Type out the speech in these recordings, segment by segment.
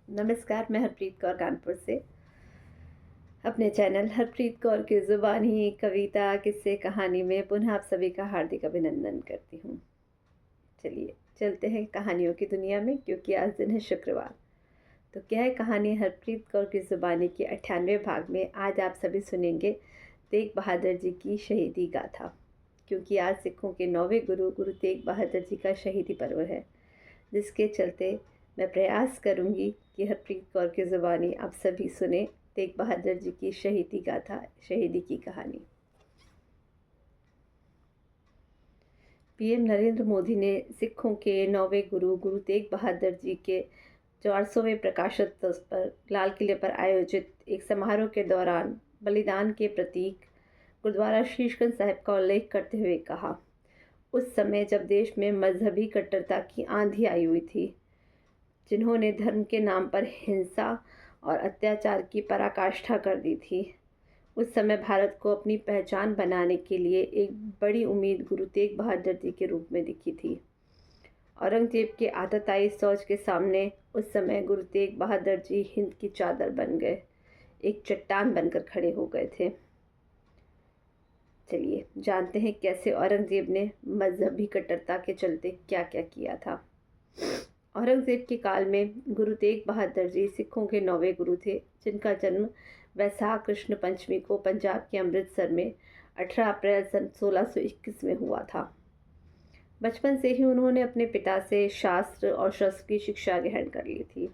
नमस्कार, मैं हरप्रीत कौर कानपुर से अपने चैनल हरप्रीत कौर की ज़ुबानी कविता किस्से कहानी में पुनः आप सभी का हार्दिक अभिनंदन करती हूँ। चलिए चलते हैं कहानियों की दुनिया में, क्योंकि आज दिन है शुक्रवार। तो क्या है कहानी हरप्रीत कौर की ज़ुबानी के 98वें भाग में आज आप सभी सुनेंगे तेग बहादुर जी की शहीदी गाथा, क्योंकि आज सिखों के 9वें गुरु गुरु तेग बहादुर जी का शहीदी पर्व है, जिसके चलते मैं प्रयास करूंगी कि हरप्रीत कौर की ज़ुबानी आप सभी सुने तेग बहादुर जी की शहीदी गाथा, शहीदी की कहानी। पीएम नरेंद्र मोदी ने सिखों के 9वें गुरु गुरु तेग बहादुर जी के 400वें प्रकाशोत्सव पर लाल किले पर आयोजित एक समारोह के दौरान बलिदान के प्रतीक गुरुद्वारा शीशगंज साहिब का उल्लेख करते हुए कहा, उस समय जब देश में मजहबी कट्टरता की आंधी आई हुई थी, जिन्होंने धर्म के नाम पर हिंसा और अत्याचार की पराकाष्ठा कर दी थी, उस समय भारत को अपनी पहचान बनाने के लिए एक बड़ी उम्मीद गुरु तेग बहादुर जी के रूप में दिखी थी। औरंगजेब के आतताई सोच के सामने उस समय गुरु तेग बहादुर जी हिंद की चादर बन गए, एक चट्टान बनकर खड़े हो गए थे। चलिए जानते हैं कैसे औरंगजेब ने मजहबी कट्टरता के चलते क्या क्या किया था। औरंगजेब के काल में गुरु तेग बहादुर जी सिखों के 9वें गुरु थे, जिनका जन्म वैसाख कृष्ण पंचमी को पंजाब के अमृतसर में 18 अप्रैल सन 1621 में हुआ था। बचपन से ही उन्होंने अपने पिता से शास्त्र और शस्त्र की शिक्षा ग्रहण कर ली थी।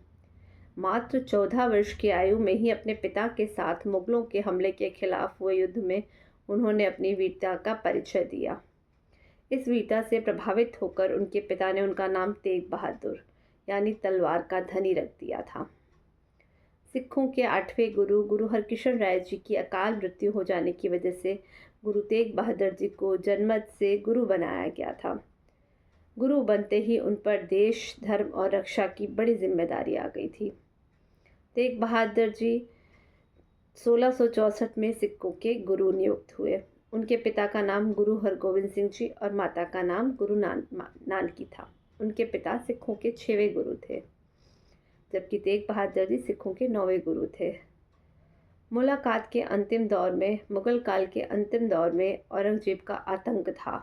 मात्र 14 वर्ष की आयु में ही अपने पिता के साथ मुगलों के हमले के खिलाफ हुए युद्ध में उन्होंने अपनी वीरता का परिचय दिया। इस वीरता से प्रभावित होकर उनके पिता ने उनका नाम तेग बहादुर यानी तलवार का धनी रख दिया था। सिखों के 8वें गुरु गुरु हरकिशन राय जी की अकाल मृत्यु हो जाने की वजह से गुरु तेग बहादुर जी को जन्मत से गुरु बनाया गया था। गुरु बनते ही उन पर देश, धर्म और रक्षा की बड़ी जिम्मेदारी आ गई थी। तेग बहादुर जी 1664 में सिखों के गुरु नियुक्त हुए। उनके पिता का नाम गुरु हरगोविंद सिंह जी और माता का नाम गुरु नानकी था। उनके पिता सिखों के 6वें गुरु थे, जबकि तेग बहादुर जी सिखों के 9वें गुरु थे। मुलाकात के अंतिम दौर में, मुगल काल के अंतिम दौर में औरंगजेब का आतंक था।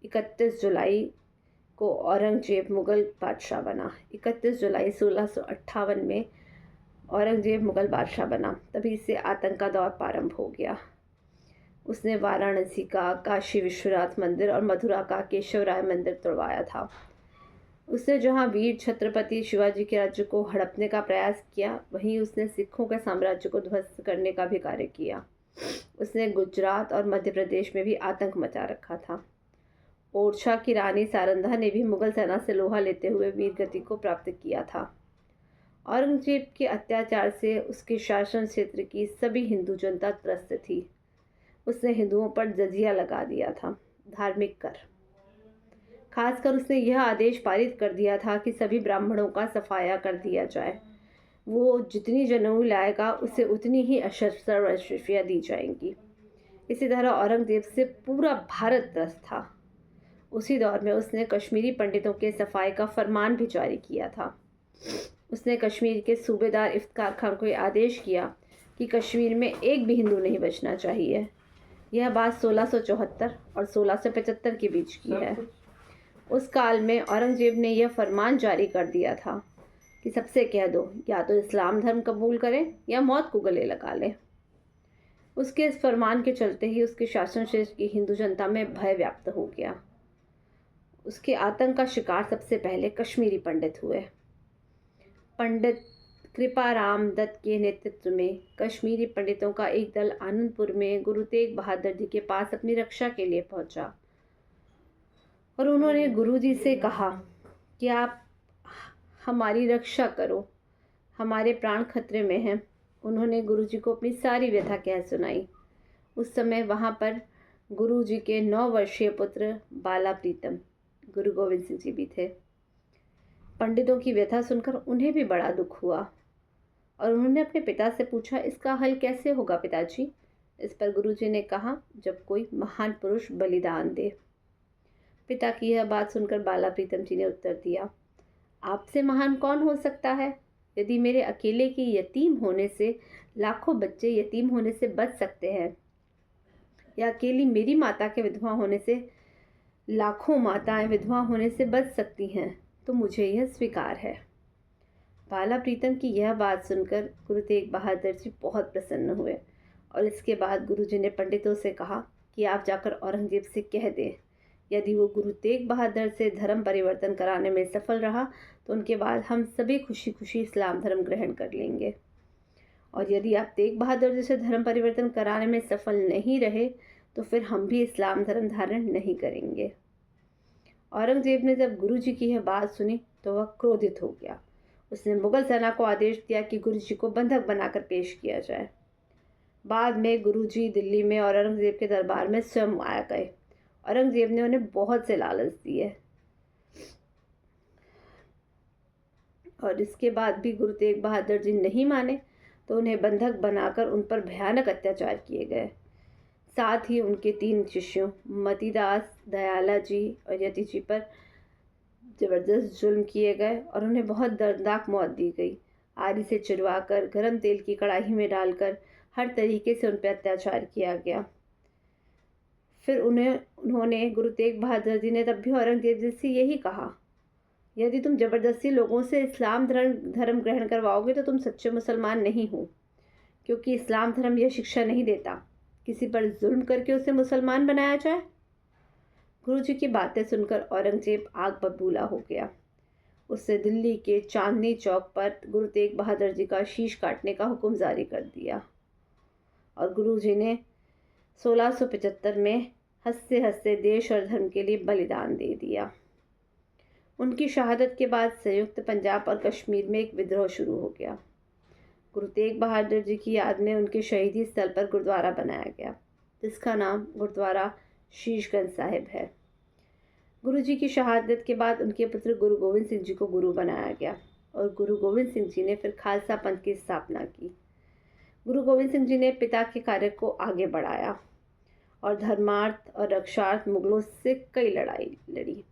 31 जुलाई को औरंगजेब मुगल बादशाह बना। 31 जुलाई 1658 में औरंगजेब मुगल बादशाह बना। तभी से आतंक का दौर प्रारंभ हो गया। उसने वाराणसी का काशी विश्वनाथ मंदिर और मथुरा का केशवराय मंदिर तोड़वाया था। उसने जहां वीर छत्रपति शिवाजी के राज्य को हड़पने का प्रयास किया, वहीं उसने सिखों के साम्राज्य को ध्वस्त करने का भी कार्य किया। उसने गुजरात और मध्य प्रदेश में भी आतंक मचा रखा था। ओरछा की रानी सारंधा ने भी मुगल सेना से लोहा लेते हुए वीर गति को प्राप्त किया था। औरंगजेब के अत्याचार से उसके शासन क्षेत्र की सभी हिंदू जनता त्रस्त थी। उसने हिंदुओं पर जजिया लगा दिया था, धार्मिक कर। खासकर उसने यह आदेश पारित कर दिया था कि सभी ब्राह्मणों का सफाया कर दिया जाए। वो जितनी जनेऊ लाएगा उसे उतनी ही अशस्त्र दी जाएंगी। इसी तरह औरंगजेब से पूरा भारत त्रस्त था। उसी दौर में उसने कश्मीरी पंडितों के सफाई का फरमान भी जारी किया था। उसने कश्मीर के सूबेदार इफ्तिखार खान को यह आदेश किया कि कश्मीर में एक भी हिंदू नहीं बचना चाहिए। यह बात 1674 और 1675 के बीच की है। उस काल में औरंगजेब ने यह फरमान जारी कर दिया था कि सबसे कह दो, या तो इस्लाम धर्म कबूल करें या मौत को गले लगा लें। उसके इस फरमान के चलते ही उसके शासन क्षेत्र की हिंदू जनता में भय व्याप्त हो गया। उसके आतंक का शिकार सबसे पहले कश्मीरी पंडित हुए। पंडित कृपाराम दत्त के नेतृत्व में कश्मीरी पंडितों का एक दल आनंदपुर में गुरु तेग बहादुर जी के पास अपनी रक्षा के लिए पहुंचा और उन्होंने गुरुजी से कहा कि आप हमारी रक्षा करो, हमारे प्राण खतरे में हैं। उन्होंने गुरुजी को अपनी सारी व्यथा कह सुनाई। उस समय वहाँ पर गुरुजी के 9 वर्षीय पुत्र बाला प्रीतम गुरु गोविंद सिंह जी भी थे। पंडितों की व्यथा सुनकर उन्हें भी बड़ा दुख हुआ और उन्होंने अपने पिता से पूछा, इसका हल कैसे होगा पिताजी? इस पर गुरुजी ने कहा, जब कोई महान पुरुष बलिदान दे। पिता की यह बात सुनकर बाला प्रीतम जी ने उत्तर दिया, आपसे महान कौन हो सकता है? यदि मेरे अकेले के यतीम होने से लाखों बच्चे यतीम होने से बच सकते हैं, या अकेली मेरी माता के विधवा होने से लाखों माताएं विधवा होने से बच सकती हैं, तो मुझे यह स्वीकार है। बाला प्रीतम की यह बात सुनकर गुरु तेग बहादुर जी बहुत प्रसन्न हुए और इसके बाद गुरु जी ने पंडितों से कहा कि आप जाकर औरंगजेब से कह दें, यदि वो गुरु तेग बहादुर से धर्म परिवर्तन कराने में सफल रहा तो उनके बाद हम सभी खुशी खुशी इस्लाम धर्म ग्रहण कर लेंगे, और यदि आप तेग बहादुर जी से धर्म परिवर्तन कराने में सफल नहीं रहे तो फिर हम भी इस्लाम धर्म धारण नहीं करेंगे। औरंगजेब ने जब गुरु जी की यह बात सुनी तो वह क्रोधित हो गया। उसने मुगल सेना को आदेश दिया कि गुरु जी को बंधक बनाकर पेश किया जाए। बाद में गुरु जी दिल्ली में औरंगजेब के दरबार में स्वयं आ गए। औरंगजेब ने उन्हें बहुत से लालच दिए और इसके बाद भी गुरु तेग बहादुर जी नहीं माने तो उन्हें बंधक बनाकर उन पर भयानक अत्याचार किए गए। साथ ही उनके 3 शिष्यों मतीदास, दयाला जी और यति जी पर जबरदस्त जुल्म किए गए और उन्हें बहुत दर्दनाक मौत दी गई। आरी से चिरवाकर गर्म तेल की कढ़ाई में डालकर हर तरीके से उन पर अत्याचार किया गया। फिर उन्होंने गुरु तेग बहादुर जी ने तब भी औरंगजेब जी से यही कहा, यदि तुम जबरदस्ती लोगों से इस्लाम धर्म ग्रहण करवाओगे तो तुम सच्चे मुसलमान नहीं हो, क्योंकि इस्लाम धर्म यह शिक्षा नहीं देता किसी पर जुल्म करके उसे मुसलमान बनाया जाए। गुरु जी की बातें सुनकर औरंगजेब आग बबूला हो गया। उसने दिल्ली के चांदनी चौक पर गुरु तेग बहादुर जी का शीश काटने का हुक्म जारी कर दिया और गुरु जी ने 1675 में हंसते हंसते देश और धर्म के लिए बलिदान दे दिया। उनकी शहादत के बाद संयुक्त पंजाब और कश्मीर में एक विद्रोह शुरू हो गया। गुरु तेग बहादुर जी की याद में उनके शहीदी स्थल पर गुरुद्वारा बनाया गया, जिसका नाम गुरुद्वारा शीशगंज साहिब है। गुरु जी की शहादत के बाद उनके पुत्र गुरु गोविंद सिंह जी को गुरु बनाया गया और गुरु गोविंद सिंह जी ने फिर खालसा पंथ की स्थापना की। गुरु गोविंद सिंह जी ने पिता के कार्य को आगे बढ़ाया और धर्मार्थ और रक्षार्थ मुगलों से कई लड़ाई लड़ी।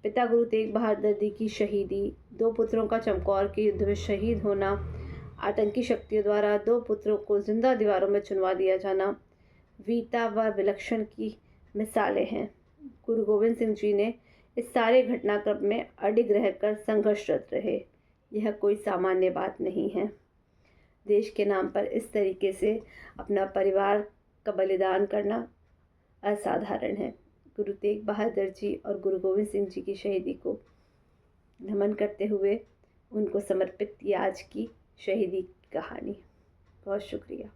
पिता गुरु तेग बहादुर जी की शहीदी, 2 पुत्रों का चमकौर के युद्ध में शहीद होना, आतंकी शक्तियों द्वारा 2 पुत्रों को जिंदा दीवारों में चुनवा दिया जाना वीरता व विलक्षण की मिसालें हैं। गुरु गोविंद सिंह जी ने इस सारे घटनाक्रम में अडिग रहकर संघर्षरत रहे। यह कोई सामान्य बात नहीं है। देश के नाम पर इस तरीके से अपना परिवार का बलिदान करना असाधारण है। गुरु तेग बहादुर जी और गुरु गोविंद सिंह जी की शहीदी को नमन करते हुए उनको समर्पित ये आज की शहीदी कहानी। बहुत शुक्रिया।